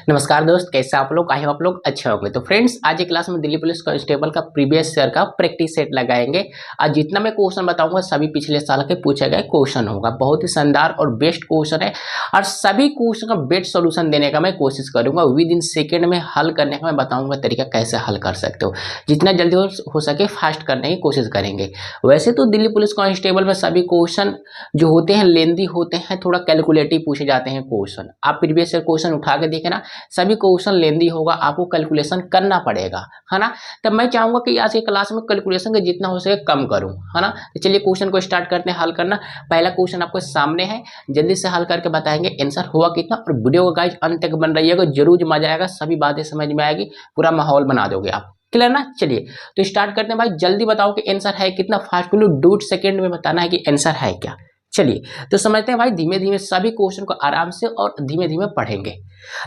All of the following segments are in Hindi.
नमस्कार दोस्त, कैसे आप लोग? आई होप आप लोग अच्छे होंगे। तो फ्रेंड्स, आज की क्लास में दिल्ली पुलिस कांस्टेबल का प्रीवियस ईयर का प्रैक्टिस सेट लगाएंगे। आज जितना मैं क्वेश्चन बताऊंगा सभी पिछले साल के पूछे गए क्वेश्चन होगा। बहुत ही शानदार और बेस्ट क्वेश्चन है और सभी क्वेश्चन का बेस्ट सोल्यूशन देने का मैं कोशिश करूंगा। विद इन सेकेंड में हल करने का मैं बताऊंगा तरीका, कैसे हल कर सकते हो। जितना जल्दी हो सके फास्ट करने की कोशिश करेंगे। वैसे तो दिल्ली पुलिस कांस्टेबल में सभी क्वेश्चन जो होते हैं लेंदी होते हैं, थोड़ा कैलकुलेटिव पूछे जाते हैं क्वेश्चन। आप प्रीवियस ईयर क्वेश्चन उठा के देखे ना, सभी क्वेश्चन लेंदी होगा, आपको कैलकुलेशन करना पड़ेगा, है ना। तब मैं चाहूंगा कि आज की क्लास में कैलकुलेशन का जितना हो सके कम करूं, है ना। तो चलिए क्वेश्चन को स्टार्ट करते हैं हल करना। पहला क्वेश्चन आपको सामने है, जल्दी से हल करके बताएंगे आंसर हुआ कितना। और वीडियो का गाइस अंत तक बन रहिएगा, जरूर मजा आएगा, सभी बातें समझ में आएगी, पूरा माहौल बना दोगे आप। क्लियर ना। चलिए तो स्टार्ट करते हैं भाई। जल्दी बताओ कि आंसर है कितना। फास्ट बोलो, 2 सेकंड में बताना है कि आंसर है क्या। चलिए तो समझते हैं भाई, धीमे धीमे सभी क्वेश्चन को आराम से और धीमे धीमे पढ़ेंगे।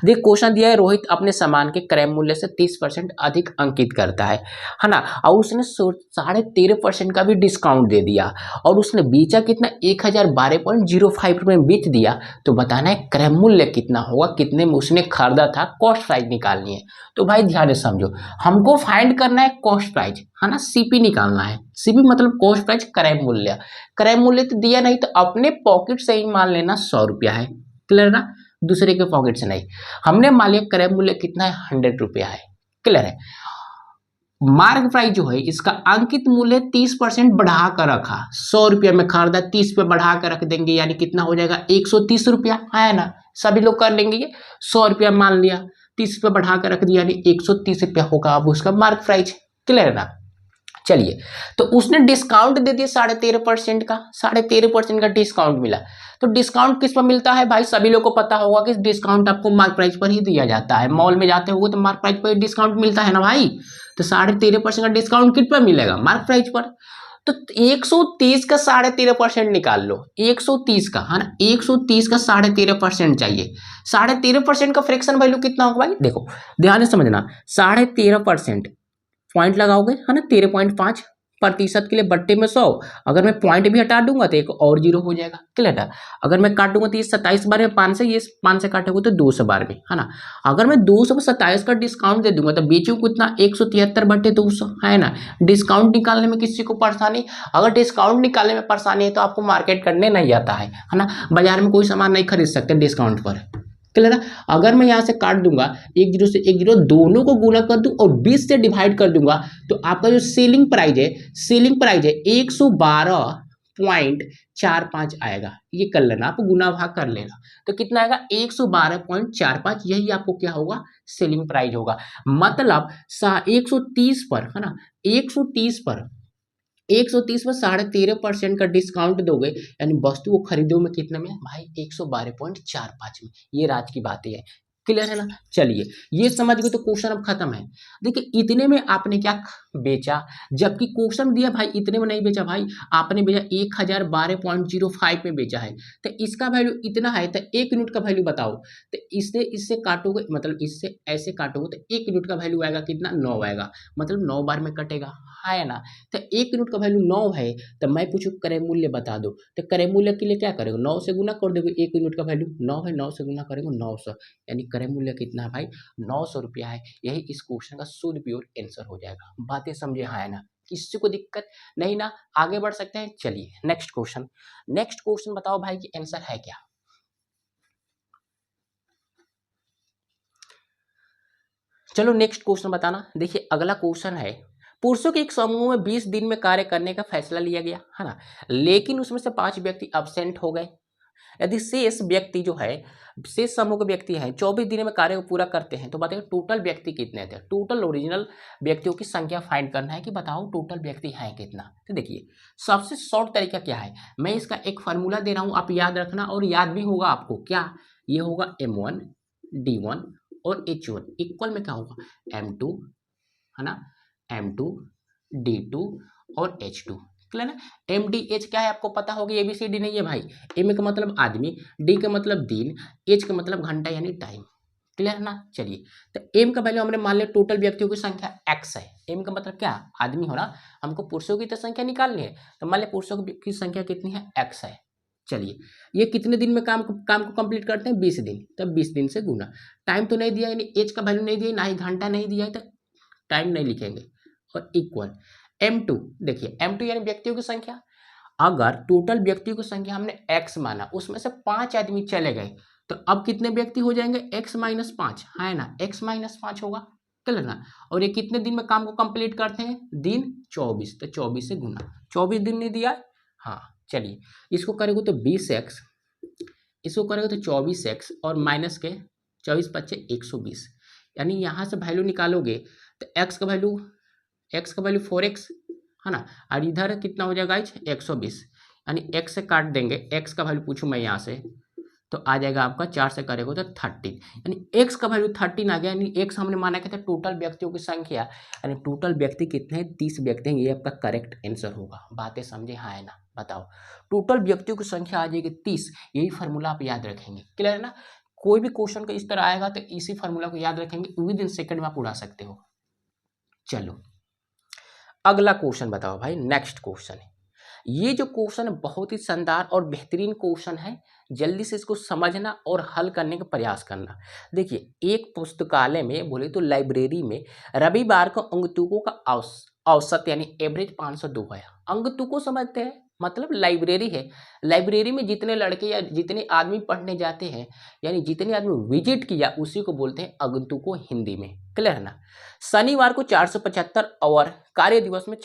देख क्वेश्चन दिया है, रोहित अपने सामान के क्रय मूल्य से 30% अधिक अंकित करता है ना। और उसने 13.5% का भी डिस्काउंट दे दिया और उसने बेचा कितना, 1012.05 रुपये में बेच दिया। तो बताना है क्रय मूल्य कितना होगा, कितने में उसने खरीदा था। कॉस्ट प्राइस निकालनी है। तो भाई ध्यान से समझो, हमको फाइंड करना है कॉस्ट प्राइस, है ना। सीपी निकालना है। सीपी मतलब कॉस्ट प्राइस क्रय मूल्य। क्रय मूल्य तो दिया नहीं, तो अपने पॉकेट से ही मान लेना 100 रुपया है। क्लियर ना, दूसरे के पॉकेट से नहीं। हमने मान लिया क्रय मूल्य कितना है, 100 रुपया है। क्लियर है। मार्क प्राइस जो है इसका अंकित मूल्य 30% बढ़ा कर रखा। 100 रुपया में खरीदा, 30 पे बढ़ा कर रख देंगे, यानी कितना हो जाएगा, 130 रुपया, है ना। सभी लोग कर लेंगे ये। 100 रुपया मान लिया, 30 पे बढ़ा कर रख दिया, यानी 130 रुपया होगा अब उसका मार्क प्राइस। क्लियर ना। चलिए तो उसने डिस्काउंट दे दिया 13.5% का, 13.5% का डिस्काउंट मिला। तो डिस्काउंट किस पर मिलता है भाई, सभी लोग को पता होगा कि डिस्काउंट आपको मार्क प्राइस पर ही दिया जाता है। मॉल में जाते हो तो मार्क प्राइस पर ही डिस्काउंट मिलता है ना भाई। तो 13.5% का डिस्काउंट किस पर मिलेगा, मार्क प्राइस पर। तो 130 का 13.5% निकाल लो। 130 का, है ना, 130 का 13.5% चाहिए। 13.5% का फ्रैक्शन वैल्यू कितना होगा भाई, देखो ध्यान से समझना। 13.5% पॉइंट लगाओगे, है ना, 13.5% के लिए बट्टे में 100। अगर मैं पॉइंट भी हटा दूंगा तो एक और जीरो हो जाएगा। क्लियर है। अगर मैं काटूंगा तो ये 27 बार में 5 से, ये 5 से काटेंगे तो 200 बार में, है ना। अगर मैं 227 का डिस्काउंट दे दूंगा तो बेचू कितना, 173/200, है ना। डिस्काउंट निकालने में किसी को परेशानी, अगर डिस्काउंट निकालने में परेशानी है तो आपको मार्केट करने नहीं आता है ना। बाजार में कोई सामान नहीं खरीद सकते डिस्काउंट पर। क्लियर है। अगर मैं यहाँ से काट दूंगा, एक जीरो से एक जीरो, दोनों को गुना कर दूं और 20 से डिवाइड कर दूंगा, तो आपका जो सेलिंग प्राइस है 112.45 आएगा। ये कर लेना, आप गुना भाग कर लेना। तो कितना आएगा, 112.45। यही आपको क्या होगा, सेलिंग प्राइस होगा। मतलब 130 पर, है ना, 130 पर 13.5% का डिस्काउंट दोगे, यानी वस्तु को खरीदो में कितने में भाई, 112.45 में। ये राज की बातें है। क्लियर है ना। चलिए ये समझ गए तो क्वेश्चन अब खत्म है। देखिए इतने में आपने क्या बेचा, जबकि क्वेश्चन दिया भाई इतने में नहीं बेचा भाई, आपने बेचा 1012.05 में बेचा है। तो इसका वैल्यू इतना है, तो 1 यूनिट का वैल्यू बताओ। तो इससे इससे काटोगे, मतलब इससे ऐसे काटोगे तो 1 यूनिट का वैल्यू आएगा कितना, 9 आएगा। मतलब 9 बार में कटेगा, है ना। तो 1 यूनिट का वैल्यू 9 है। तो मैं पूछूं क्रय मूल्य बता दो, तो क्रय मूल्य के लिए क्या करेंगे, 9 से गुना कर दोगे। 1 यूनिट का वैल्यू 9 है, 9 से गुना करेंगे 900, यानी क्रय मूल्य कितना है भाई, 900 रुपया है। यही इस क्वेश्चन का शुद्ध प्योर आंसर हो जाएगा। बातें समझे, है ना। किसी को दिक्कत नहीं ना, आगे बढ़ सकते हैं। चलिए नेक्स्ट क्वेश्चन। नेक्स्ट क्वेश्चन बताओ भाई कि आंसर है क्या। चलो नेक्स्ट क्वेश्चन बताना। देखिए अगला क्वेश्चन है, पुरुषों के एक समूह में 20 दिन में कार्य करने का फैसला लिया गया, है ना। लेकिन उसमें से 5 व्यक्ति अब्सेंट हो गए। यदि शेष व्यक्ति जो है, शेष समूह के व्यक्ति हैं, 24 दिन में कार्य को पूरा करते हैं, तो बताइए टोटल व्यक्ति कितने थे। टोटल ओरिजिनल व्यक्तियों की संख्या फाइंड करना है कि बताओ टोटल व्यक्ति हैं कितना। तो देखिए सबसे शॉर्ट तरीका क्या है, मैं इसका एक फार्मूला दे रहा हूं, आप याद रखना, और याद भी होगा आपको। क्या ये होगा, M1 D1 और H1 इक्वल में क्या होगा, M2, है ना, M2 D2 और H2। क्लियर ना। MDH क्या है आपको पता होगा, ABCD नहीं है भाई। M का मतलब आदमी, D का मतलब दिन, H का मतलब घंटा यानी टाइम। क्लियर ना। चलिए तो M का वैल्यू हमने मान लिया, टोटल व्यक्तियों की संख्या X है। M का मतलब क्या, आदमी हो ना, हमको पुरुषों की तो संख्या निकालनी है। तो मान लिया पुरुषों की संख्या कितनी है, X है। चलिए, ये कितने दिन में काम को कंप्लीट करते हैं? 20 दिन। तब 20 दिन से गुना, टाइम तो नहीं दिया, यानी एज का वैल्यू नहीं दिया, ना ही घंटा नहीं दिया है, तो टाइम नहीं लिखेंगे। और इक्वल M2, देखिए M2 यानी व्यक्तियों की संख्या। अगर टोटल व्यक्तियों की संख्या हमने x माना, उसमें से 5 आदमी चले गए, तो अब कितने व्यक्ति हो जाएंगे? x माइनस 5 है ना, x माइनस 5 होगा, क्लियर ना। और ये कितने दिन में काम को कंप्लीट करते हैं? दिन 24, तो 24 से गुना, 24 दिन नहीं दिया। हाँ चलिए, इसको करेंगे तो 20x, इसको करेंगे तो 24x, और माइनस के 24 पच्चे 120, यानी यहाँ से वैल्यू निकालोगे तो x का वैल्यू 4x है ना, और इधर कितना हो जाएगा? 120, यानी x से काट देंगे, x का वैल्यू पूछूं मैं यहाँ से, तो आ जाएगा आपका 4 से करेगा तो 13, यानी x का वैल्यू 13 आ गया। यानी x हमने माना क्या था? टोटल व्यक्तियों की संख्या, यानी टोटल व्यक्ति कितने हैं? 30 व्यक्ति हैं, ये आपका करेक्ट आंसर होगा। बातें समझे? हाँ है ना, बताओ। टोटल व्यक्तियों की संख्या आ जाएगी 30, यही फार्मूला आप याद रखेंगे, क्लियर है ना। कोई भी क्वेश्चन का इस तरह आएगा तो इसी फार्मूला को याद रखेंगे, विद इन सेकंड में आप उड़ा सकते हो। चलो अगला क्वेश्चन बताओ भाई, नेक्स्ट क्वेश्चन है। ये जो क्वेश्चन है बहुत ही शानदार और बेहतरीन क्वेश्चन है, जल्दी से इसको समझना और हल करने का प्रयास करना। देखिए, एक पुस्तकालय में बोले तो लाइब्रेरी में रविवार को अंकतुकों का औसत यानी एवरेज 502 है। अंकतुकों समझते हैं, मतलब लाइब्रेरी है, लाइब्रेरी में जितने लड़के या जितने आदमी पढ़ने जाते हैं, यानी जितने आदमी विजिट किया, उसी को बोलते हैं अंकतुकों हिंदी में, क्लियर है ना। शनिवार को 475 और कार्य दिवस में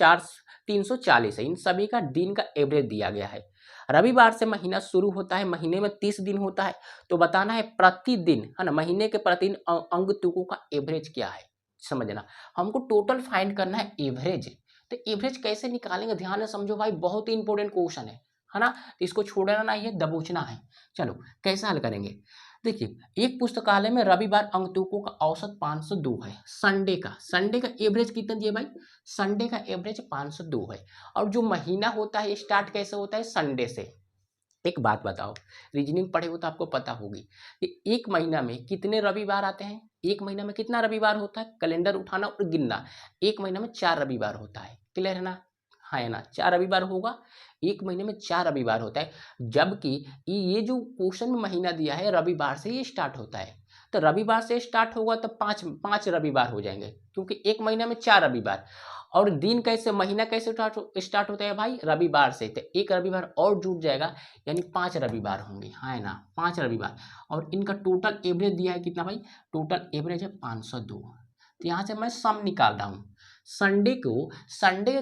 340 है, इन सभी का दिन का एवरेज दिया गया है। रविवार से महीना शुरू होता है, महीने में 30 दिन होता है, तो बताना है प्रतिदिन, है ना, महीने के प्रतिदिन अंकतुकों का एवरेज क्या है, समझना। हमको टोटल फाइंड करना है एवरेज, तो एवरेज कैसे निकालेंगे? ध्यान से समझो भाई, बहुत ही इंपॉर्टेंट क्वेश्चन है ना, तो इसको छोड़ना नहीं है, दबोचना है। चलो कैसे हल करेंगे? देखिए, एक पुस्तकालय में रविवार अंकतुकों का औसत 502 है। संडे का एवरेज कितना दिया भाई? संडे का एवरेज 502 है। और जो महीना होता है, स्टार्ट कैसे होता है? संडे से। एक बात बताओ, रीजनिंग पढ़े हो तो आपको पता होगी कि एक महीना में कितने रविवार आते हैं? एक महीना में कितना रविवार होता है? कैलेंडर उठाना और गिनना, एक महीना में 4 रविवार होता है, क्लियर है ना। हाँ है ना, 4 रविवार होगा, एक महीने में 4 रविवार होता है। जबकि ये जो क्वेश्चन में महीना दिया है, रविवार से ये स्टार्ट होता है, तो रविवार से स्टार्ट होगा तो पाँच रविवार हो जाएंगे, क्योंकि एक महीना में 4 रविवार। और दिन कैसे, महीना कैसे स्टार्ट होता है भाई? रविवार से, तो एक रविवार और जुड़ जाएगा, यानी 5 रविवार होंगे, हाँ है ना, 5 रविवार। और इनका टोटल एवरेज दिया है कितना भाई? टोटल एवरेज है 502। तो यहाँ से मैं सम निकाल रहा हूँ। संडे को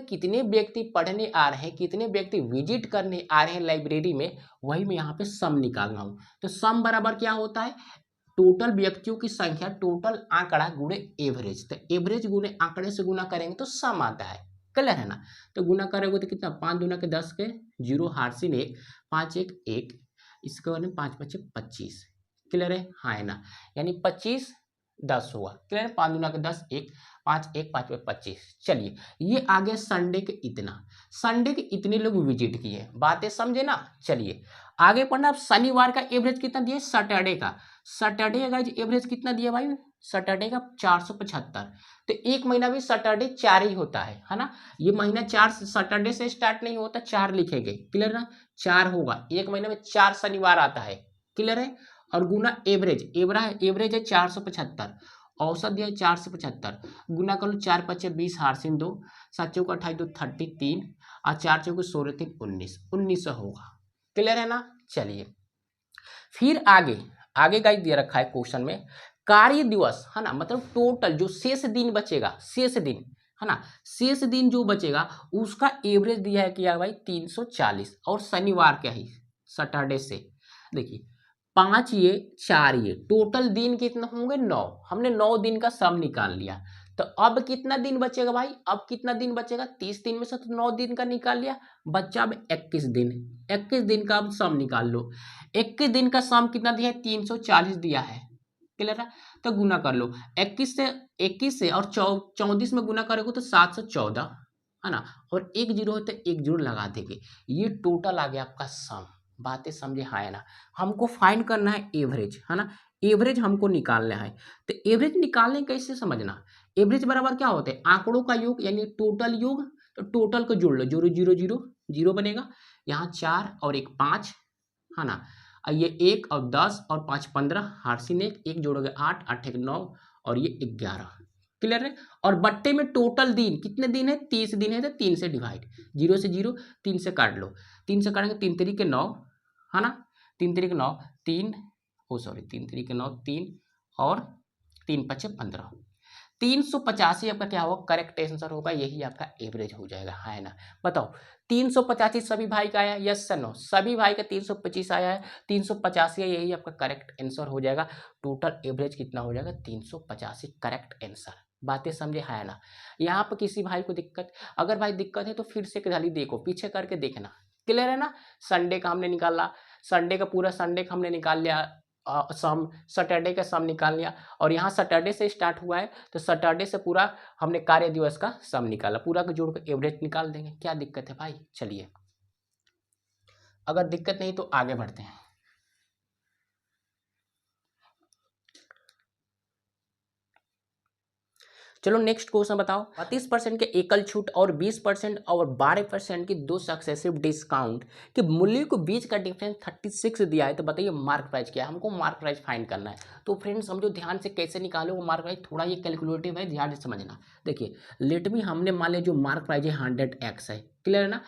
कितने व्यक्ति पढ़ने आ रहे हैं, कितने व्यक्ति विजिट करने आ रहे हैं लाइब्रेरी में, वही मैं यहाँ पे सम निकाल रहा हूँ। तो सम बराबर क्या होता है? टोटल व्यक्तियों की संख्या, टोटल आंकड़ा गुणे एवरेज, तो एवरेज गुणे आंकड़े से गुना करेंगे तो सम आता है, क्लियर है ना। तो गुना करेंगे तो कितना? 5 दूना के 10 के 0 हार्सिन 1, 5 1 1, इसके बाद में 5 5 25, क्लियर है, हाँ है ना, यानी 25 10 हुआ, क्लियर है। 5 दूना के 10 1, 5 1 5 25। चलिए, ये आ गया संडे के इतना, संडे के इतने लोग विजिट किए, बातें समझे ना। चलिए आगे पढ़ना। अब शनिवार का एवरेज कितना दिया? सैटरडे का एवरेज कितना दिया भाई? सैटरडे का 475। तो एक महीना भी सैटरडे 4 ही होता है ना। ये महीना 4 सैटरडे से स्टार्ट नहीं होता, 4 लिखेंगे, क्लियर ना, 4 होगा, एक महीने में 4 शनिवार आता है, क्लियर है। और गुना एवरेज है 475, औसत दिया है 475, गुना कर लो 4 5 20 हार्सिन 2, 7 चौका 28 2 33, और 4 चौके 16 3 1900 होगा, क्लियर है ना। चलिए फिर आगे गाइस दिया रखा है क्वेश्चन में, कार्य दिवस, है ना, मतलब टोटल जो शेष दिन बचेगा, शेष दिन, है ना, शेष दिन जो बचेगा उसका एवरेज दिया है क्या भाई? 340। और शनिवार क्या है? सैटरडे से। देखिए 5 ये 4 ये, टोटल दिन कितना होंगे? 9। हमने 9 दिन का सम निकाल लिया। तो अब कितना दिन बचेगा भाई? अब कितना दिन बचेगा? 30 दिन में से तो 9 दिन का निकाल लिया, बच्चा अब 21 दिन। 21 दिन का अब सम निकाल लो। 21 दिन का सम कितना दिया है? 340 दिया है, क्लियर है। तो गुना कर लो 21 से और 34 में गुना करोगे तो 714, है ना। और एक जीरो है तो एक जीरो लगा देंगे, ये टोटल आ गया आपका सम। बातें समझे, हाँ है ना। हमको फाइंड करना है एवरेज, है ना, एवरेज हमको निकालना है। तो एवरेज निकालने कैसे समझना? एवरेज बराबर क्या होता है? आंकड़ों का योग, यानी टोटल योग। तो टोटल को जोड़ लो, 0 0 0 0 बनेगा, यहाँ 4 और एक 5, है ना। और ये 1 और 10 और 5 15, हार्सिन एक जोड़ोगे 8, 8 एक 9 और ये 11। क्लियर है। और बट्टे में टोटल दिन कितने दिन है, 30 दिन है, तो 3 से डिवाइड, 0 से 0, 3 से काट लो, 3 से काटेंगे 3 तरीके 9, है ना, 3 तरीके 9, 3, ओ सॉरी 3 तरीके 9, 3 और 3 पचे 15, 385 आपका क्या होगा, करेक्ट आंसर होगा, यही आपका एवरेज हो जाएगा, है ना। बताओ 385 सभी भाई का आया, यस सर नो, सभी भाई का 325 आया है, 385 है, यही आपका करेक्ट आंसर हो जाएगा। टोटल एवरेज कितना हो जाएगा, 385 करेक्ट आंसर। बातें समझे, है ना। यहाँ पर किसी भाई को दिक्कत, अगर भाई दिक्कत है तो फिर से खाली देखो, पीछे करके देखना, क्लियर है ना। संडे का हमने निकाला, संडे का पूरा संडे का हमने निकाल लिया, सम सैटरडे का सम निकाल लिया, और यहाँ सैटरडे से स्टार्ट हुआ है तो सैटरडे से पूरा हमने कार्य दिवस का सम निकाला, पूरा का जोड़ कर एवरेज निकाल देंगे। क्या दिक्कत है भाई, चलिए, अगर दिक्कत नहीं तो आगे बढ़ते हैं। चलो नेक्स्ट क्वेश्चन बताओ। 32% के एकल छूट और 20% और 12% की दो सक्सेसिव डिस्काउंट के मूल्य को बीच का डिफरेंस 36 दिया है, तो बताइए मार्क प्राइस क्या है। हमको मार्क प्राइस फाइंड करना है। तो फ्रेंड्स समझो ध्यान से कैसे निकालोगे मार्क प्राइस, थोड़ा ये कैलकुलेटिव है, ध्यान से समझना। देखिए लेट मी, हमने मान लिया जो मार्क प्राइस है 100x है, क्लियर है ना।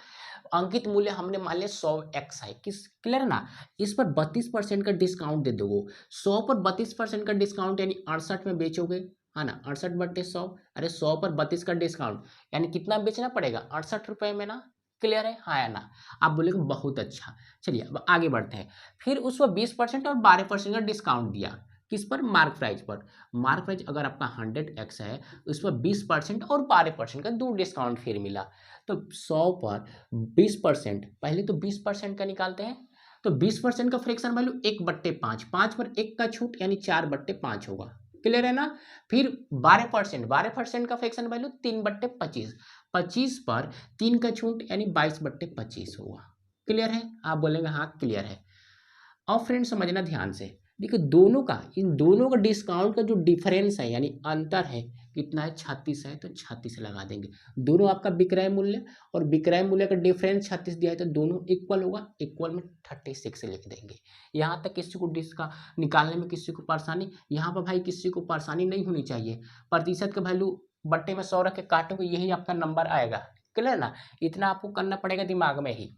अंकित मूल्य हमने मान लिया 100x है, किस, क्लियर है ना। इस पर 32% का डिस्काउंट दे दोगे, 100 पर 32% का डिस्काउंट यानी 68 में बेचोगे, है ना। 68/100, अरे 100 पर 32 का डिस्काउंट यानी कितना बेचना पड़ेगा, 68 रुपये में ना। क्लियर है, हाँ या ना। आप बोलेगे बहुत अच्छा। चलिए अब आगे बढ़ते हैं। फिर उस पर 20% और 12% का डिस्काउंट दिया, किस पर, मार्क प्राइस पर। मार्क प्राइस अगर आपका 100x है, उस पर 20% और 12% का दो डिस्काउंट फिर मिला, तो 100 पर 20%, पहले तो 20% का निकालते हैं, तो 20% का फ्रैक्शन वैल्यू 1/5, 5 पर 1 का छूट यानी 4/5 होगा, क्लियर है ना। फिर 12% का फ्रैक्शन वैल्यू 3/25, 25 पर 3 का छूट यानी 22/25 होगा, क्लियर है। आप बोलेंगे हाँ क्लियर है। और फ्रेंड समझना ध्यान से, देखिए दोनों का, इन दोनों का डिस्काउंट का जो डिफरेंस है यानी अंतर है कितना है, 36 है, तो 36 लगा देंगे। दोनों आपका विक्रय मूल्य और विक्रय मूल्य का डिफरेंस 36 दिया है, तो दोनों इक्वल होगा, इक्वल में 36 लिख देंगे। यहाँ तक किसी को डिस्का निकालने में किसी को परेशानी, यहाँ पर भाई किसी को परेशानी नहीं होनी चाहिए। प्रतिशत का वैल्यू बट्टे में 100 रख के काटोगे, यही आपका नंबर आएगा, क्लियर ना। इतना आपको करना पड़ेगा दिमाग में ही।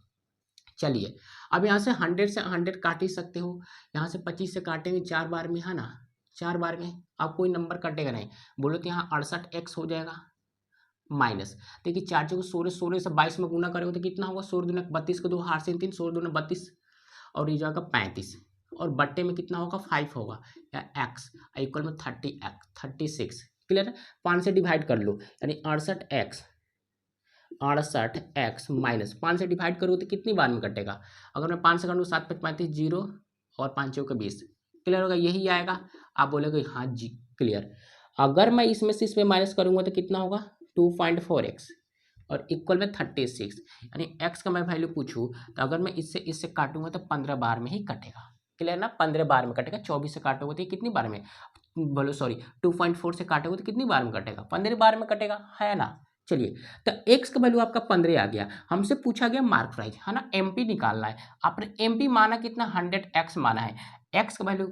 चलिए अब यहाँ से 100 से 100 काट ही सकते हो, यहाँ से 25 से काटेंगे 4 बार में, है ना, 4 बार में अब कोई नंबर कटेगा नहीं। बोलो तो यहाँ 68x हो जाएगा, माइनस, देखिए 4 जगह 16, 16 से 22 में गुना करेंगे तो कितना होगा, 16 दूना 32 को 2 हार से 3, 16 दूना 32 और ये जाएगा 35, और बट्टे में कितना होगा 5 होगा, या x इक्वल में 36, क्लियर है। 5 से डिवाइड कर लो यानी 68x माइनस 5 से डिवाइड करूँ तो कितनी बार में कटेगा, अगर मैं 5 से काटूँ 7 5 35 जीरो और 5 चौके 20, क्लियर होगा, यही आएगा। आप बोलोगे हाँ जी क्लियर। अगर मैं इसमें से इसमें माइनस करूँगा तो कितना होगा 2.4x और इक्वल में 36, यानी x का मैं वैल्यू पूछूँ तो अगर मैं इससे इससे काटूंगा तो 15 बार में ही कटेगा, क्लियर ना, 15 बार में कटेगा। 24 से काटोगे तो ये कितनी बार में, बोलो सॉरी 2.4 से काटोगे तो कितनी बार में कटेगा, 15 बार में कटेगा, है ना। चलिए तो x का वैल्यू आपका 15 आ गया, हमसे पूछा गया मार्क प्राइस, है ना, एमपी निकालना है। आपने एमपी माना कितना 100x माना है, x का वैल्यू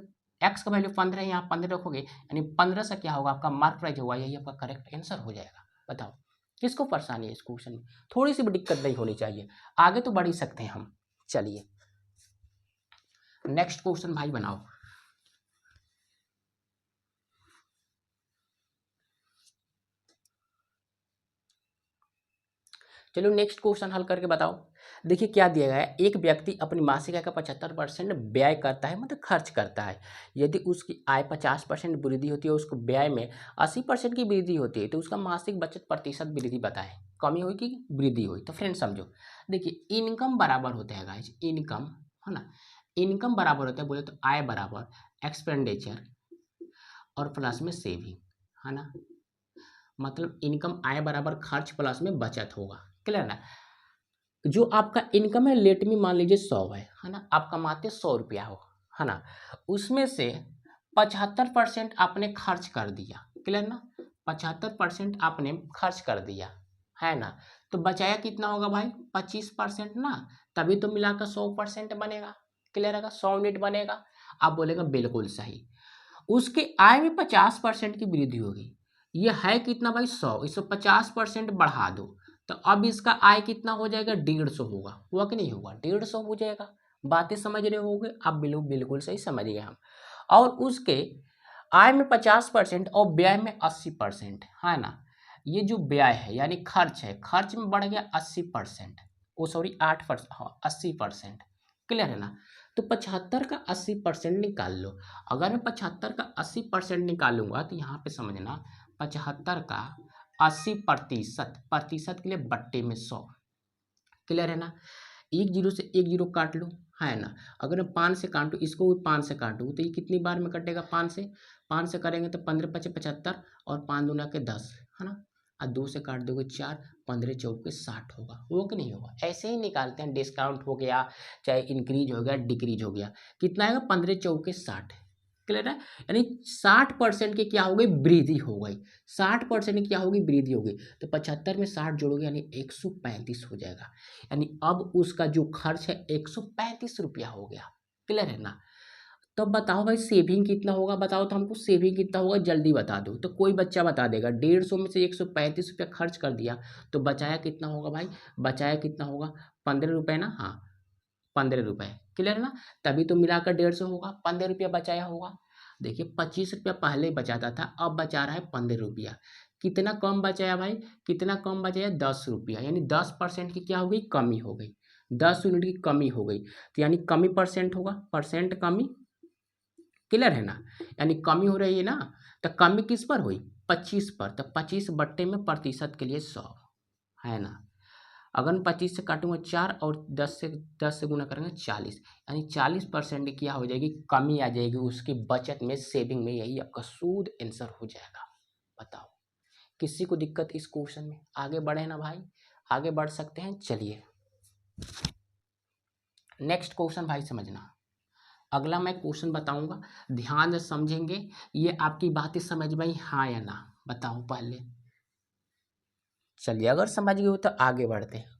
15 है, यहाँ 15 रखोगे यानी 15 से क्या होगा आपका मार्क प्राइस होगा, यही आपका करेक्ट आंसर हो जाएगा। बताओ किसको परेशानी है इस क्वेश्चन में, थोड़ी सी भी दिक्कत नहीं होनी चाहिए, आगे तो बढ़ ही सकते हैं हम। चलिए नेक्स्ट क्वेश्चन भाई बनाओ। चलो नेक्स्ट क्वेश्चन हल करके बताओ। देखिए क्या दिया गया है, एक व्यक्ति अपनी मासिक आय का 75% व्यय करता है, मतलब खर्च करता है। यदि उसकी आय 50% वृद्धि होती है, उसको व्यय में 80% की वृद्धि होती है, तो उसका मासिक बचत प्रतिशत वृद्धि बताएं, कमी हुई कि वृद्धि हुई। तो फ्रेंड समझो, देखिए इनकम बराबर होता है गाइस, इनकम, है ना, इनकम बराबर होता है, बोले तो आय बराबर एक्सपेंडिचर और प्लस में सेविंग, है ना, मतलब इनकम आय बराबर खर्च प्लस में बचत होगा, क्लियर ना। जो आपका इनकम है लेट में मान लीजिए 100 है ना, आप कमाते 100 रुपया हो, है ना, उसमें से 75% आपने खर्च कर दिया, क्लियर ना, 75% आपने खर्च कर दिया, है ना, तो बचाया कितना होगा भाई 25% ना, तभी तो मिलाकर 100% बनेगा, क्लियर है? 100 यूनिट बनेगा। आप बोलेगा बिल्कुल सही। उसके आय में 50% की वृद्धि होगी। ये है कितना भाई 100, इसको 50% बढ़ा दो तो अब इसका आय कितना हो जाएगा 150 होगा। हुआ कि नहीं होगा? 150 हो जाएगा। बातें समझ रहे होगे आप? बिल्कुल सही समझ गए हम। और उसके आय में 50% और व्यय में 80% है ना। ये जो व्यय है यानी खर्च है, खर्च में बढ़ गया 80%, ओ सॉरी 8%, हाँ 80%। क्लियर है ना? तो 75 का 80% निकाल लो। अगर मैं 75 का 80% निकालूंगा तो यहाँ पे समझना 75 का 80% प्रतिशत के लिए बट्टे में 100। क्लियर है ना? एक जीरो से एक जीरो काट लो, है ना। अगर मैं 5 से काटूँ, इसको भी 5 से काटूँ तो ये कितनी बार में कटेगा? 5 से करेंगे तो 15 पचे 75 और 5 दूना के 10, है ना। और 2 से काट दोगे 4, 15 चौके 60 होगा। हो कि नहीं होगा? ऐसे ही निकालते हैं। डिस्काउंट हो गया, चाहे इंक्रीज हो गया, डिक्रीज हो गया, कितना आएगा? 15 चौके 60। क्लियर है? यानी 60% की क्या हो गई? वृद्धि हो गई। 60% की क्या होगी? वृद्धि होगी। तो 75 में 60 जोड़ोगे यानी 135 हो जाएगा। यानी अब उसका जो खर्च है 135 रुपया हो गया। क्लियर है ना? तब बताओ भाई सेविंग कितना होगा? बताओ तो हमको सेविंग कितना होगा जल्दी बता दो। तो कोई बच्चा बता देगा 150 में से 135 रुपया खर्च कर दिया तो बचाया कितना होगा भाई? बचाया कितना होगा? 15 रुपये ना। हाँ 15 रुपये। क्लियर है ना? तभी तो मिलाकर 150 होगा। 15 रुपया बचाया होगा। देखिए 25 रुपया पहले बचाता था, अब बचा रहा है 15 रुपया। कितना कम बचाया भाई? कितना कम बचाया? 10 रुपया। यानी 10% की क्या हो गई? कमी हो गई। 10 यूनिट की कमी हो गई। तो यानी कमी परसेंट होगा, परसेंट कमी। क्लियर है ना? यानी कमी हो रही है ना। तो कमी किस पर हुई? 25 पर। तो 25 बट्टे में प्रतिशत के लिए 100, है ना। अगर मैं 25 से काटूंगा 4 और 10 से गुना करेंगे 40, यानी 40% की क्या हो जाएगी? कमी आ जाएगी उसकी बचत में, सेविंग में। यही आपका शुद्ध आंसर हो जाएगा। बताओ किसी को दिक्कत इस क्वेश्चन में? आगे बढ़े ना भाई? आगे बढ़ सकते हैं। चलिए नेक्स्ट क्वेश्चन भाई समझना। अगला मैं क्वेश्चन बताऊंगा, ध्यान से समझेंगे। ये आपकी बातें समझ में आई हाँ या ना? बताओ पहले। चलिए अगर समझ गए हो तो आगे बढ़ते हैं।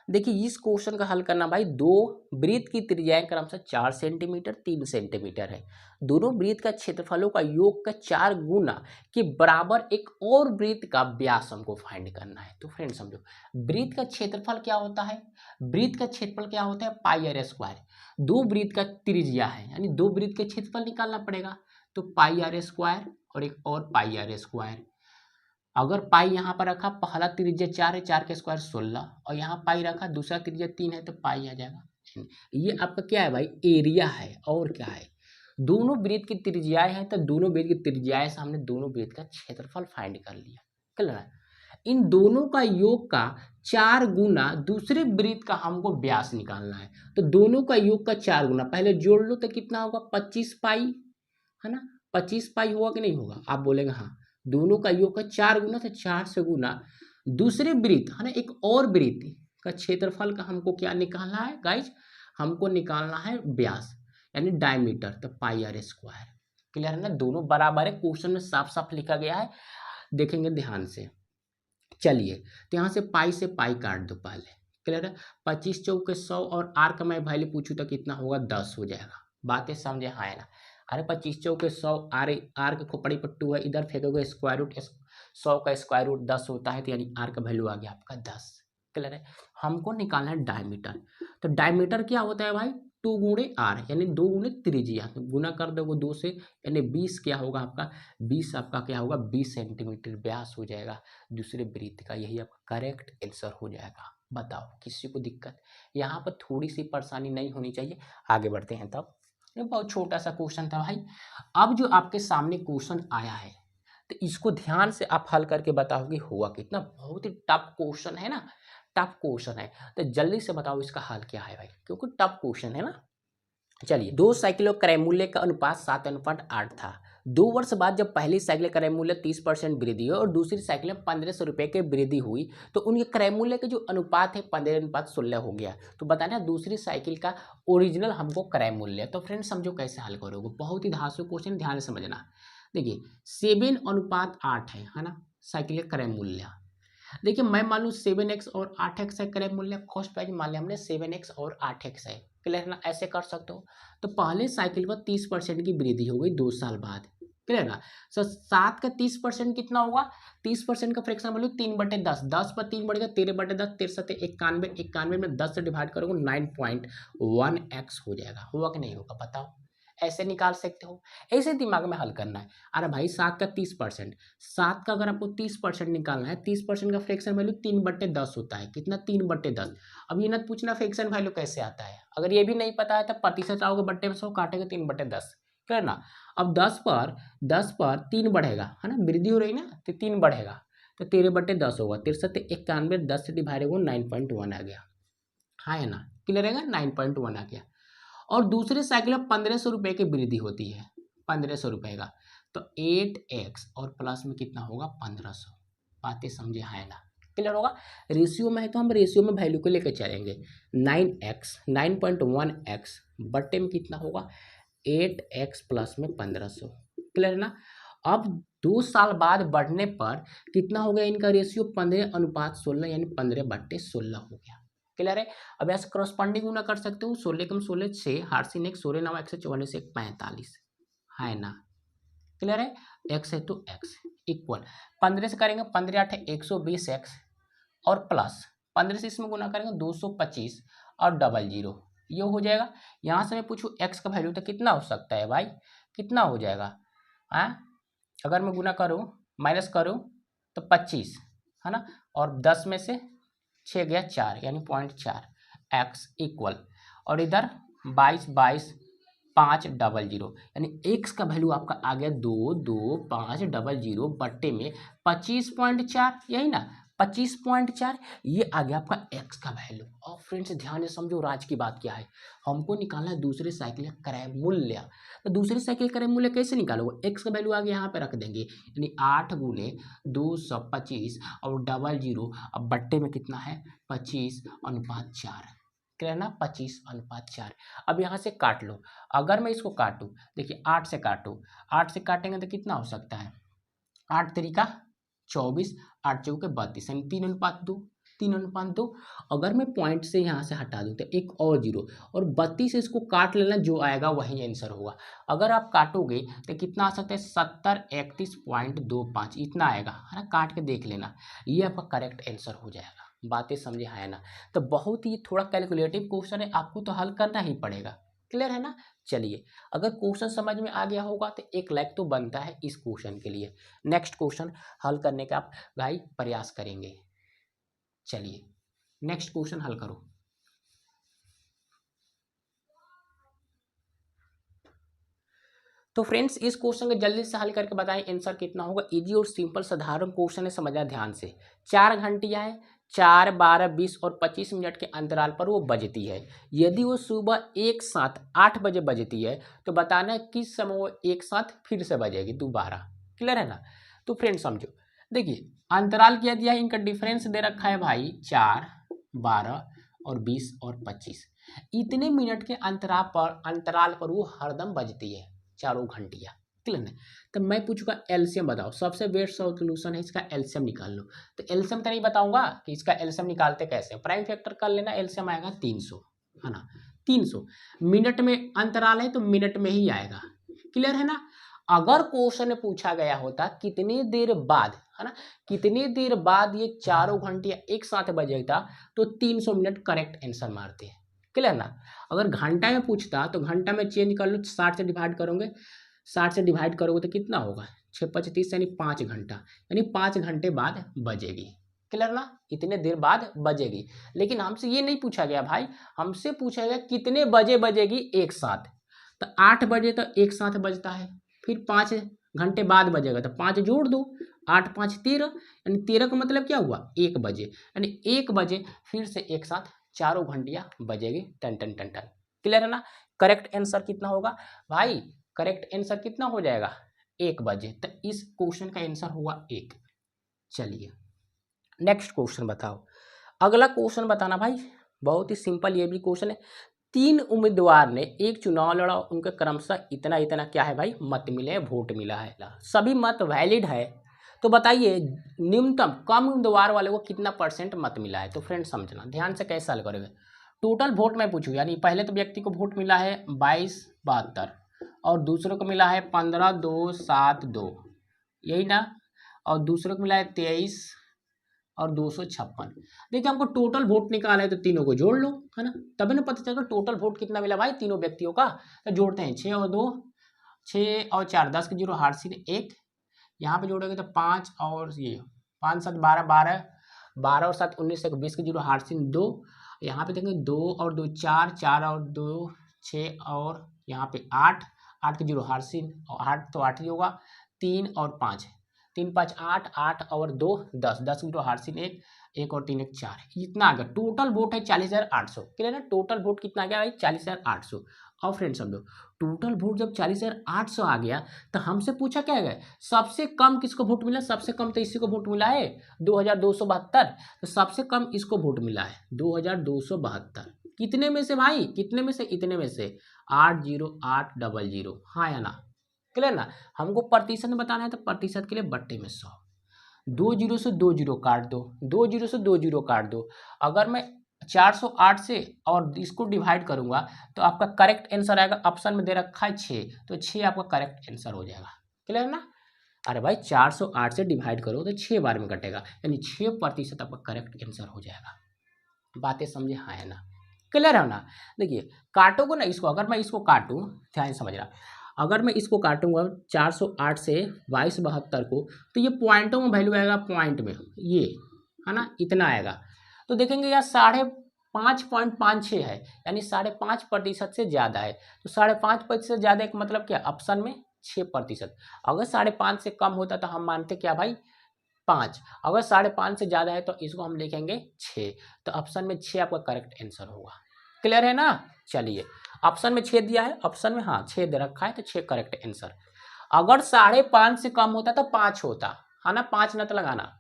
देखिए इस क्वेश्चन का हल करना भाई, दो वृत्त की त्रिज्याएं क्रमशः 4 सेंटीमीटर 3 सेंटीमीटर है। दोनों वृत्त का क्षेत्रफलों का योग का 4 गुना के बराबर एक और वृत्त का व्यास हमको फाइंड करना है। तो फ्रेंड समझो, वृत्त का क्षेत्रफल क्या होता है? वृत्त का क्षेत्रफल क्या होता है? पाई आर स्क्वायर। दो वृत्त का त्रिज्या है यानी दो वृत्त के क्षेत्रफल निकालना पड़ेगा। तो पाई आर स्क्वायर और एक और पाई आर स्क्वायर। अगर पाई यहाँ पर रखा, पहला त्रिज्या 4 है, 4 का स्क्वायर 16, और यहाँ पाई रखा, दूसरा त्रिज्या 3 है तो पाई आ जाएगा। ये आपका क्या है भाई? एरिया है। और क्या है? दोनों वृत्त की त्रिज्याएं हैं तो दोनों वृत्त की त्रिज्याएं से हमने दोनों वृत्त का क्षेत्रफल फाइंड कर लिया। क्लियर है? इन दोनों का योग का 4 गुना दूसरे वृत्त का हमको व्यास निकालना है। तो दोनों का योग का 4 गुना पहले जोड़ लो तो कितना होगा? 25 पाई, है ना। 25 पाई होगा कि नहीं होगा? आप बोलेंगे हाँ। दोनों का योग का 4 गुना, तो 4 से गुना दूसरे वृत्त, है ना, एक और वृत्त का क्षेत्रफल का हमको क्या निकालना है गाइज? हमको निकालना है व्यास यानी डायमीटर। तो पाई आर स्क्वायर। क्लियर है ना? दोनों बराबर है। क्वेश्चन में साफ साफ लिखा गया है, देखेंगे ध्यान से। चलिए तो यहाँ से पाई काट दो पहले। क्लियर है? 25 चौके 100 और आर का मैं वैल्यू पूछूं तो कितना होगा? 10 हो जाएगा। बातें समझे हाँ है ना? अरे 25 चौके 100, आर आर के खोपड़ी पर 2 है, इधर फेंकोगे स्क्वायर रूट, 100 का स्क्वायर रूट 10 होता है, तो यानी आर का वैल्यू आ गया आपका 10। क्लियर है? हमको निकालना है डायमीटर। तो डायमीटर क्या होता है भाई? 2 गुणे आर यानी 2 गुणे त्रिज्या, तो गुना कर दोगे 2 से, यानी 20 क्या होगा आपका? 20 आपका क्या होगा? 20 सेंटीमीटर व्यास हो जाएगा दूसरे वृत्त का। यही आपका करेक्ट आंसर हो जाएगा। बताओ किसी को दिक्कत? यहाँ पर थोड़ी सी परेशानी नहीं होनी चाहिए। आगे बढ़ते हैं। तब ये बहुत छोटा सा क्वेश्चन था भाई। अब जो आपके सामने क्वेश्चन आया है तो इसको ध्यान से आप हल करके बताओगे हुआ कितना। बहुत ही टफ क्वेश्चन है ना, टफ क्वेश्चन है। तो जल्दी से बताओ इसका हल क्या है भाई, क्योंकि टफ क्वेश्चन है ना। चलिए, दो साइकिलों क्रय मूल्य का अनुपात 7:8 था। 2 वर्ष बाद जब पहली साइकिल क्रय मूल्य 30% वृद्धि हुई और दूसरी साइकिल में 1500 रुपये की वृद्धि हुई तो उनके क्रय मूल्य के जो अनुपात है 15:16 हो गया। तो बताना दूसरी साइकिल का ओरिजिनल हमको क्रय मूल्य। तो फ्रेंड्स समझो कैसे हल करोगे, बहुत ही धांसू क्वेश्चन, ध्यान से समझना। देखिए 7:8 है ना साइकिल का क्रय मूल्य। देखिए मैं मान लूँ 7x और 8x है क्रय मूल्य, कॉस्ट प्राइस मान लिया हमने 7x और 8x है। क्लियर है ना, ऐसे कर सकते हो। तो पहले साइकिल पर 30% की वृद्धि हो गई 2 साल बाद, क्लियर ना। सो 7 का 30% कितना होगा, 30% का फ्रैक्शन वैल्यू 3/10, 10 पर 3 बढ़ेगा 13/10, 13 91, 91 में 10 से डिवाइड करोगे 9.1x हो जाएगा, होगा कि नहीं होगा बताओ, ऐसे निकाल सकते हो, ऐसे दिमाग में हल करना है। अरे भाई 7 का 30%, 7 का अगर आपको 30% निकालना है, 30% का फ्रैक्शन वैल्यू 3/10 होता है, कितना 3/10। अब ये ना पूछना फ्रैक्शन वैल्यू कैसे आता है, अगर ये भी नहीं पता है तो प्रतिशत आओगे बट्टे में 100 काटेगा 3/10, क्लियर ना। अब 10 पर 3 बढ़ेगा है ना, वृद्धि हो रही ना, तो 3 बढ़ेगा तो 13/10 होगा, 63 91 10 से डिवाइड होगा 9.1 आ गया, हाँ है ना, क्लियर रहेगा, 9.1 आ गया। और दूसरे साइकिल में 1500 की वृद्धि होती है, 1500 का, तो 8x और प्लस में कितना होगा 1500, बातें समझे है ना, क्लियर होगा। रेशियो में है तो हम रेशियो में वैल्यू को लेकर चलेंगे, 9x 9.1x बट्टे में कितना होगा 8x प्लस में 1500, क्लियर ना। अब 2 साल बाद बढ़ने पर कितना हो गया इनका रेशियो 15:16, यानी 15/16 हो गया, क्लियर है। अब ऐसे क्रॉसपॉन्डिंग गुना कर सकते हो, 16 कम 16 6, 8 से 1 16 9 144 1 45 है ना, क्लियर है। x है तो x इक्वल 15 से करेंगे 15 8 120x और प्लस 15 से इसमें गुना करेंगे 225 और डबल जीरो, ये हो जाएगा। यहाँ से मैं पूछूँ x का वैल्यू तो कितना हो सकता है भाई, कितना हो जाएगा, हाँ अगर मैं गुना करूँ माइनस करूँ तो 25 है ना, और 10 में से 6 गया 4 यानी 0.4 x इक्वल, और इधर 22 22 5 डबल जीरो, यानी x का वैल्यू आपका आ गया 2 2 5 डबल जीरो बट्टे में 25.4, यही ना 25.4, ये आ गया आपका x का वैल्यू। और फ्रेंड्स ध्यान से समझो राज की बात क्या है, हमको निकालना है दूसरे साइकिल का क्रय मूल्य। तो दूसरे साइकिल क्रय मूल्य कैसे निकालोगे, x का वैल्यू आगे यहाँ पे रख देंगे, यानी 8 गुने 225 और डबल जीरो, अब बट्टे में कितना है 25/4, क्लियर ना, 25/4। अब यहाँ से काट लो, अगर मैं इसको काटूँ, देखिए 8 से काटूँ, 8 से काटेंगे तो कितना हो सकता है, 8 तरीका 24, 8 चौके 32, यानी 3:2, 3:2। अगर मैं पॉइंट से यहाँ से हटा दूँ तो एक और जीरो, और 32 से इसको काट लेना, जो आएगा वही आंसर होगा। अगर आप काटोगे तो कितना आ सकता है 70 31.25, इतना आएगा है ना, काट के देख लेना, ये आपका करेक्ट आंसर हो जाएगा, बातें समझे है ना। तो बहुत ही थोड़ा कैलकुलेटिव क्वेश्चन है, आपको तो हल करना ही पड़ेगा, क्लियर है ना। चलिए अगर क्वेश्चन समझ में आ गया होगा तो 1 लाइक तो बनता है इस क्वेश्चन के लिए। नेक्स्ट क्वेश्चन हल करने का आप भाई प्रयास करेंगे, चलिए नेक्स्ट क्वेश्चन हल करो। तो फ्रेंड्स इस क्वेश्चन को जल्दी से हल करके बताएं आंसर कितना होगा, इजी और सिंपल साधारण क्वेश्चन है, समझना ध्यान से। 4 घंटियां हैं, 4 12 20 और 25 मिनट के अंतराल पर वो बजती है। यदि वो सुबह एक साथ 8 बजे बजती है तो बताना है किस समय वो एक साथ फिर से बजेगी दोबारा, क्लियर है ना। तो फ्रेंड्स समझो, देखिए अंतराल क्या दिया है, इनका डिफरेंस दे रखा है भाई 4 12 और 20 और 25, इतने मिनट के अंतराल पर वो हरदम बजती है चारों घंटियां, क्लियर है। तो मैं पूछूंगा एलसीएम बताओ, सबसे बेस्ट सोल्यूशन है इसका एलसीएम निकाल लो। तो एलसीएम तो नहीं बताऊंगा कि इसका एलसीएम निकालते कैसे, प्राइम फैक्टर कर लेना, एलसीएम आएगा 300 है ना, 300 मिनट में अंतराल है तो मिनट में ही आएगा, क्लियर है ना। अगर क्वेश्चन में पूछा गया होता कितनी देर बाद है ना, कितनी देर बाद ये चारों घंटियां एक साथ बजेगा, तो 300 मिनट करेक्ट आंसर मारते हैं, क्लियर ना। अगर घंटा में पूछता तो घंटा में चेंज कर लो, 60 से डिवाइड करोगे, 60 से डिवाइड करोगे तो कितना होगा 6 5 30, यानी 5 घंटा, यानी 5 घंटे बाद बजेगी, क्लियर ना, इतने देर बाद बजेगी। लेकिन हमसे ये नहीं पूछा गया भाई, हमसे पूछा गया कितने बजे बजेगी एक साथ। तो 8 बजे तो एक साथ बजता है, फिर 5 घंटे बाद बजेगा तो 5 जोड़ दो, 8 5 13, यानी 13 का मतलब क्या हुआ 1 बजे, यानी 1 बजे फिर से एक साथ चारों घंटियां बजेगी, टन टन टन टन, क्लियर है ना। करेक्ट आंसर कितना होगा भाई, करेक्ट आंसर कितना हो जाएगा 1 बजे, तो इस क्वेश्चन का आंसर हुआ 1। चलिए नेक्स्ट क्वेश्चन बताओ। अगला क्वेश्चन बताना भाई, बहुत ही सिंपल ये भी क्वेश्चन है। 3 उम्मीदवार ने एक चुनाव लड़ा, उनके क्रमशः इतना इतना क्या है भाई मत मिले, वोट मिला है, सभी मत वैलिड है। तो बताइए न्यूनतम कम उम्मीदवार वाले को कितना % मत मिला है। तो फ्रेंड समझना ध्यान से कैसे हल करोगे, टोटल वोट मैं पूछूँ, यानी पहले तो व्यक्ति को वोट मिला है 2272 और दूसरों को मिला है 15,272, यही ना, और दूसरों को मिला है 23 और 256। देखिए हमको टोटल वोट निकाला है तो तीनों को जोड़ लो, है ना, तभी ना पता चलेगा टोटल वोट कितना मिला भाई तीनों व्यक्तियों का। तो जोड़ते हैं 6 और 2, 6 और 4 10 के जीरो हार्सिन 1, यहाँ पे जोड़ोगे तो 5 और ये 5 7 12 12, 12 और 7 19 एक 20 के जीरो हार्सिन 2, यहाँ पे देखेंगे 2 और 2 4, 4 और 2 6 और यहाँ पे 8, 8 के जीरो हार्सिन, और 8 तो 8 ही होगा, 3 और 5, 3 5 8, 8 और 2 10, 10 के जीरो हार्सिन 1, 1 और 3 1 4, इतना आ गया। टोटल वोट है 40,800, क्लियर है ना, टोटल वोट कितना आ गया भाई 40,800। और फ्रेंड्स समझो टोटल वोट जब 40,800 आ गया तो हमसे पूछा क्या है, सबसे कम किसको वोट मिला, सबसे कम तो इसी को वोट मिला है 2,272, तो सबसे कम इसको वोट मिला है 2,272, कितने में से भाई, कितने में से, इतने में से 80800, हाँ या ना, क्लियर ना। हमको प्रतिशत में बताना है तो प्रतिशत के लिए बट्टे में 100, 2 जीरो से 2 जीरो काट दो, 2 जीरो से 2 जीरो काट दो। अगर मैं 408 से और इसको डिवाइड करूंगा तो आपका करेक्ट आंसर आएगा, ऑप्शन में दे रखा है 6, तो 6 आपका करेक्ट आंसर हो जाएगा, क्लियर ना। अरे भाई 408 से डिवाइड करो तो 6 बार में कटेगा, यानी 6% आपका करेक्ट आंसर हो जाएगा। बातें समझे, हाँ है ना, क्लियर है ना। देखिए काटोगे ना इसको, अगर मैं इसको काटूँ, ध्यान से समझना, अगर मैं इसको काटूंगा 408 से 2272 को, तो ये पॉइंटों में वैल्यू आएगा, पॉइंट में ये है ना, इतना आएगा। तो देखेंगे यार 5.56 है, यानी 5.5% से ज़्यादा है, तो 5.5% से ज़्यादा का मतलब क्या, ऑप्शन में 6%। अगर 5.5 से कम होता तो हम मानते क्या भाई 5, अगर 5.5 से ज़्यादा है तो इसको हम लिखेंगे 6, तो ऑप्शन में 6 आपका करेक्ट आंसर होगा, क्लियर है ना। चलिए ऑप्शन में 6 दिया है, ऑप्शन में हाँ 6 दे रखा है, तो 6 करेक्ट आंसर। अगर 5.5 से कम होता तो 5 होता, है ना, 5 न तो लगाना,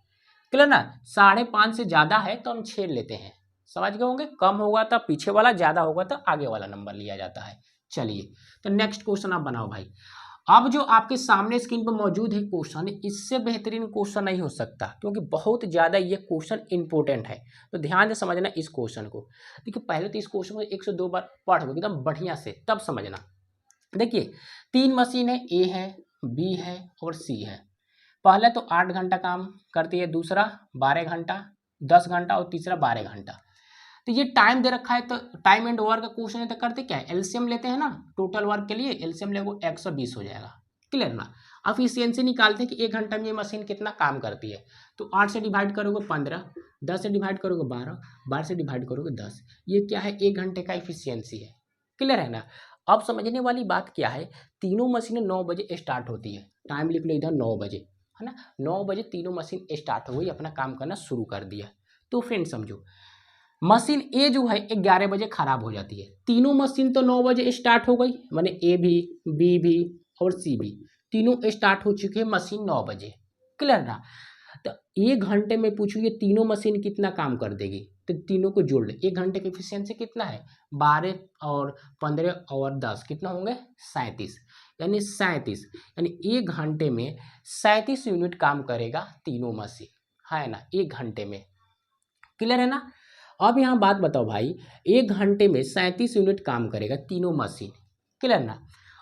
क्लियर ना। 5.5 से ज़्यादा है तो हम 6 लेते हैं, समझ गए होंगे, कम होगा तो पीछे वाला, ज़्यादा होगा तो आगे वाला नंबर लिया जाता है। चलिए तो नेक्स्ट क्वेश्चन आप बनाओ भाई। अब जो आपके सामने स्क्रीन पर मौजूद है क्वेश्चन, इससे बेहतरीन क्वेश्चन नहीं हो सकता, क्योंकि बहुत ज़्यादा ये क्वेश्चन इंपॉर्टेंट है, तो ध्यान से समझना इस क्वेश्चन को। देखिए पहले तो इस क्वेश्चन को 102 बार पढ़ो एकदम बढ़िया से, तब समझना। देखिए 3 मशीन है, ए है, बी है और सी है। पहला तो 8 घंटा काम करती है, दूसरा 12 घंटा, 10 घंटा और तीसरा 12 घंटा। तो ये टाइम दे रखा है, तो टाइम एंड वर्क का क्वेश्चन है तो करते क्या है, एलसीएम लेते हैं ना, टोटल वर्क के लिए एलसीएम लेगो 120 हो जाएगा, क्लियर ना। एफिशिएंसी निकालते हैं कि 1 घंटा में ये मशीन कितना काम करती है, तो 8 से डिवाइड करोगे 15, 10 से डिवाइड करोगे 12, 12 से डिवाइड करोगे 10, ये क्या है 1 घंटे का एफिशिएंसी है, क्लियर है ना। अब समझने वाली बात क्या है, तीनों मशीनें 9 बजे स्टार्ट होती है, टाइम लिख लो इधर 9 बजे, है ना, 9 बजे तीनों मशीन स्टार्ट हो गई, अपना काम करना शुरू कर दिया। तो फ्रेंड समझो मशीन ए जो है 11 बजे खराब हो जाती है, तीनों मशीन तो 9 बजे स्टार्ट हो गई, माने ए भी, बी भी और सी भी तीनों स्टार्ट हो चुके हैं मशीन 9 बजे, क्लियर ना। तो 1 घंटे में पूछू ये तीनों मशीन कितना काम कर देगी, तो तीनों को जोड़ ले, 1 घंटे की एफिशिएंसी कितना है, 12 और 15 और 10 कितना होंगे 37, यानी 37, यानी 1 घंटे में 37 यूनिट काम करेगा तीनों मशीन, है ना, 1 घंटे में, क्लियर है ना। अब यहाँ बात बताओ भाई, 1 घंटे में 37 यूनिट काम करेगा तीनों मशीन, क्लियर ना।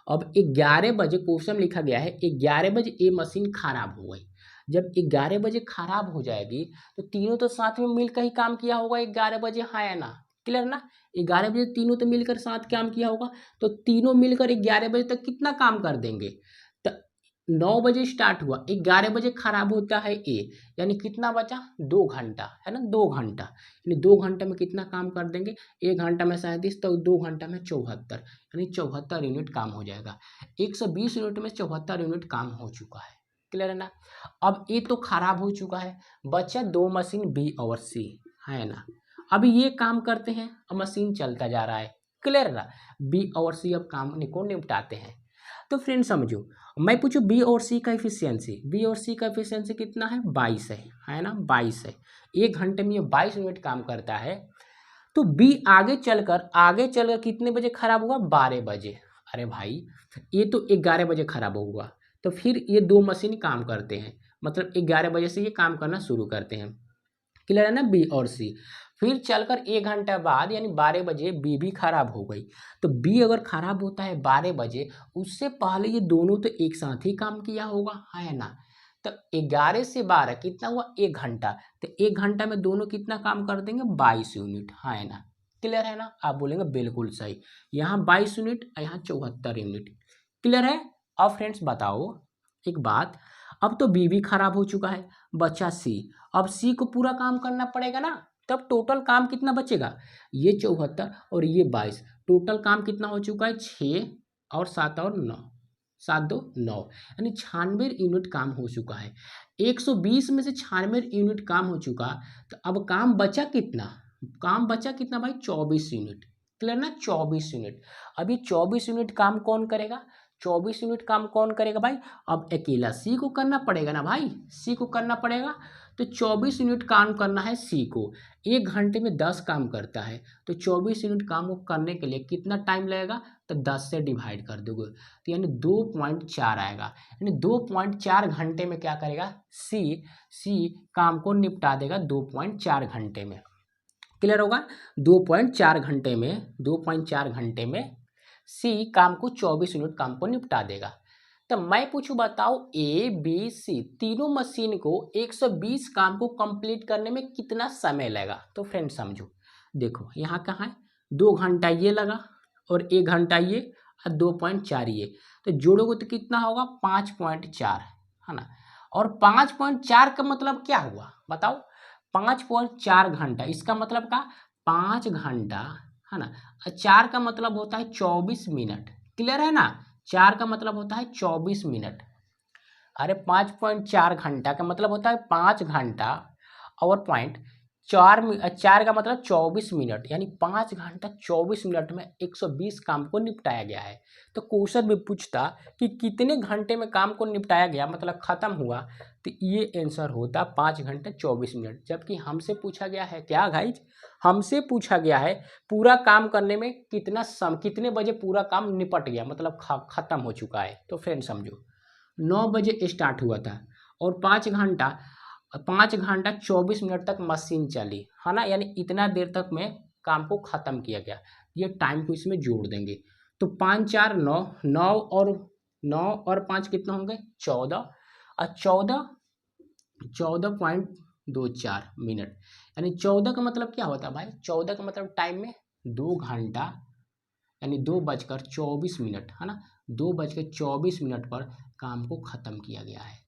अब 11 बजे क्वेश्चन लिखा गया है, 11 बजे ये मशीन खराब हो गई, जब 11 बजे खराब हो जाएगी तो तीनों तो साथ में मिलकर ही काम किया होगा 11 बजे, हाँ या ना, क्लियर ना। 11 बजे तीनों तो मिलकर साथ काम किया होगा, तो तीनों मिलकर 11 बजे तक कितना काम कर देंगे, तो 9 बजे स्टार्ट हुआ, 11 बजे खराब होता है ए, यानी कितना बचा 2 घंटा, है ना, 2 घंटा, यानी 2 घंटे में कितना काम कर देंगे, 1 घंटा में 37 तो 2 घंटा में 74, यानी 74 यूनिट काम हो जाएगा, 120 यूनिट में 74 यूनिट काम हो चुका है, क्लियर है ना। अब ए तो खराब हो चुका है, बचा 2 मशीन बी और सी, है ना। अभी ये काम करते हैं, अब मशीन चलता जा रहा है, क्लियर है ना, बी और सी अब काम को निपटाते हैं। तो फ्रेंड समझो मैं पूछूं बी और सी का एफिशिएंसी, बी और सी का एफिशिएंसी कितना है 22 है ना, 22 है, 1 घंटे में ये 22 यूनिट काम करता है। तो बी आगे चलकर कितने बजे खराब हुआ 12 बजे, अरे भाई ये तो 11 बजे खराब होगा, तो फिर ये 2 मशीन काम करते हैं, मतलब 11 बजे से ये काम करना शुरू करते हैं, क्लियर है ना, बी और सी। फिर चलकर 1 घंटा बाद यानी 12 बजे बी भी खराब हो गई। तो बी अगर खराब होता है 12 बजे, उससे पहले ये दोनों तो एक साथ ही काम किया होगा, है ना। तो 11 से 12 कितना हुआ, 1 घंटा। तो 1 घंटा में दोनों कितना काम कर देंगे, 22 यूनिट, है ना। क्लियर है ना, आप बोलेंगे बिल्कुल सही। यहाँ 22 यूनिट, यहाँ 74 यूनिट। क्लियर है। अब फ्रेंड्स बताओ एक बात, अब तो बी भी खराब हो चुका है, बचा सी। अब सी को पूरा काम करना पड़ेगा ना, तब टोटल काम कितना बचेगा, ये 74 और ये 22, टोटल काम कितना हो चुका है, 6 और 7 और 9, 7 2 9, यानी 96 यूनिट काम हो चुका है। 120 में से 96 यूनिट काम हो चुका, तो अब काम बचा कितना, काम बचा कितना भाई, 24 यूनिट। क्लियर ना, 24 यूनिट। अभी 24 यूनिट काम कौन करेगा, 24 यूनिट काम कौन करेगा भाई, अब अकेला सी को करना पड़ेगा ना भाई, सी को करना पड़ेगा। तो 24 यूनिट काम करना है सी को, 1 घंटे में 10 काम करता है, तो 24 यूनिट काम को करने के लिए कितना टाइम लगेगा, तो 10 से डिवाइड कर दोगे, तो यानी 2.4 आएगा। यानी 2.4 घंटे में क्या करेगा सी काम को निपटा देगा 2.4 घंटे में। क्लियर होगा, 2.4 घंटे में, 2.4 घंटे में सी काम को 24 यूनिट काम को निपटा देगा। तो मैं पूछूं, बताओ ए बी सी तीनों मशीन को 120 काम को कंप्लीट करने में कितना समय लगेगा। तो फ्रेंड समझो, देखो यहाँ कहाँ है, 2 घंटा ये लगा और 1 घंटा ये और 2.4 ये, तो जोड़ोगे तो कितना होगा, 5.4, है ना। और 5.4 का मतलब क्या हुआ बताओ, 5.4 घंटा, इसका मतलब का 5 घंटा, है ना। और 4 का मतलब होता है 24 मिनट। क्लियर है ना, 4 का मतलब होता है 24 मिनट। अरे 5.4 घंटा का मतलब होता है 5 घंटा और पॉइंट 4 का मतलब 24 मिनट, यानी 5 घंटा 24 मिनट में 120 काम को निपटाया गया है। तो क्वेश्चन में पूछता कि कितने घंटे में काम को निपटाया गया, मतलब खत्म हुआ, तो ये आंसर होता 5 घंटे 24 मिनट। जबकि हमसे पूछा गया है क्या गाइज, हमसे पूछा गया है पूरा काम करने में कितने बजे पूरा काम निपट गया, मतलब खत्म हो चुका है। तो फ्रेंड समझो, 9 बजे स्टार्ट हुआ था और 5 घंटा 24 मिनट तक मशीन चली, है ना, यानी इतना देर तक में काम को ख़त्म किया गया। ये टाइम को इसमें जोड़ देंगे, तो 5 4 9, 9 और 5 कितना होंगे, 14, और 14.24 मिनट, यानी 14 का मतलब क्या होता है भाई, 14 का मतलब टाइम में 2 घंटा, यानी 2:24, है ना, 2:24 पर काम को ख़त्म किया गया है।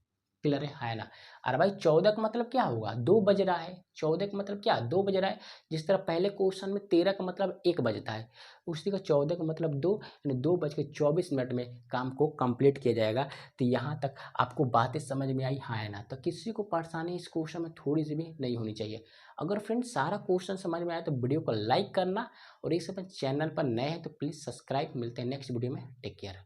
क्लियर है ना। अरे भाई 14 का मतलब क्या होगा, 2 बज रहा है, 14 का मतलब क्या, 2 बज रहा है। जिस तरह पहले क्वेश्चन में 13 का मतलब 1 बजता है, उसी का 14 का मतलब 2, यानी 2:24 में काम को कंप्लीट किया जाएगा। तो यहाँ तक आपको बातें समझ में आई, हाँ है ना। तो किसी को परेशानी इस क्वेश्चन में थोड़ी सी भी नहीं होनी चाहिए। अगर फ्रेंड्स सारा क्वेश्चन समझ में आया तो वीडियो को लाइक करना, और इस समय चैनल पर नए हैं तो प्लीज़ सब्सक्राइब। मिलते हैं नेक्स्ट वीडियो में, टेक केयर।